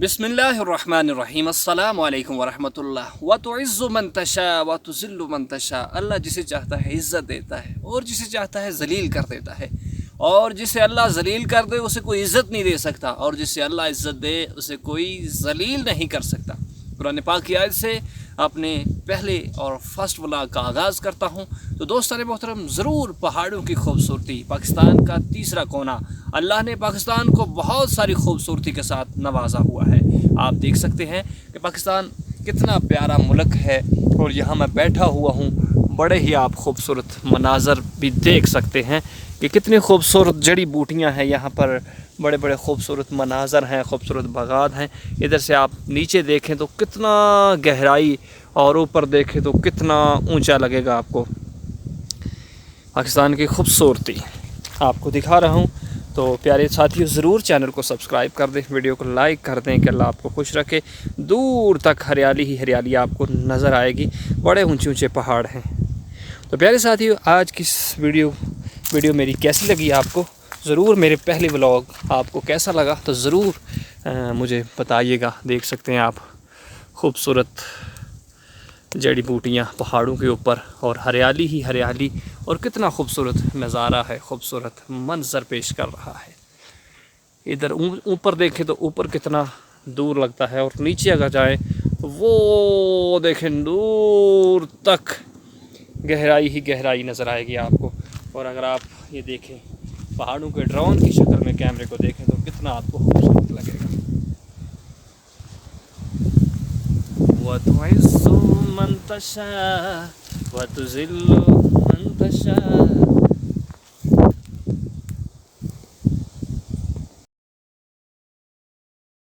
बिस्मिल्लाहिर्रहमानिर्रहीम अस्सलाम वालेकुम वरहमतुल्लाह। व तुइज़्ज़ु मन तशा व तुज़िल्लु मन तशा। अल्लाह जिसे चाहता है इज़्ज़त देता है और जिसे चाहता है ज़लील कर देता है, और जिसे अल्लाह ज़लील कर दे उसे कोई इज़्ज़त नहीं दे सकता, और जिसे अल्लाह इज़्ज़त दे उसे कोई ज़लील नहीं कर सकता। कुरान पाक की आयत से अपने पहले और फर्स्ट व्लॉग का आगाज़ करता हूँ। तो दोस्तों मोहतरम, ज़रूर पहाड़ों की खूबसूरती, पाकिस्तान का तीसरा कोना, अल्लाह ने पाकिस्तान को बहुत सारी खूबसूरती के साथ नवाजा हुआ है। आप देख सकते हैं कि पाकिस्तान कितना प्यारा मुल्क है, और यहाँ मैं बैठा हुआ हूँ, बड़े ही आप खूबसूरत मनाज़र भी देख सकते हैं कि कितनी खूबसूरत जड़ी बूटियाँ हैं यहाँ पर, बड़े बड़े खूबसूरत मनाज़र हैं, खूबसूरत बागात हैं। इधर से आप नीचे देखें तो कितना गहराई, और ऊपर देखें तो कितना ऊंचा लगेगा आपको। पाकिस्तान की खूबसूरती आपको दिखा रहा हूँ। तो प्यारे साथियों, ज़रूर चैनल को सब्सक्राइब कर दें, वीडियो को लाइक कर दें कि अल्लाह आपको खुश रखे। दूर तक हरियाली ही हरियाली आपको नज़र आएगी, बड़े ऊंचे ऊंचे पहाड़ हैं। तो प्यारे साथियों, आज की वीडियो मेरी कैसी लगी आपको, ज़रूर मेरे पहले व्लॉग आपको कैसा लगा तो ज़रूर मुझे बताइएगा। देख सकते हैं आप खूबसूरत जड़ी बूटियाँ पहाड़ों के ऊपर, और हरियाली ही हरियाली, और कितना खूबसूरत नज़ारा है, खूबसूरत मंजर पेश कर रहा है। इधर ऊपर देखें तो ऊपर कितना दूर लगता है, और नीचे अगर जाएं वो देखें दूर तक गहराई ही गहराई नज़र आएगी आपको। और अगर आप ये देखें पहाड़ों के ड्रोन की शक्ल में कैमरे को देखें तो कितना आपको खूबसूरत लगेगा। व तुइज़्ज़ु मन तशा व तुज़िल्लु मन तशा।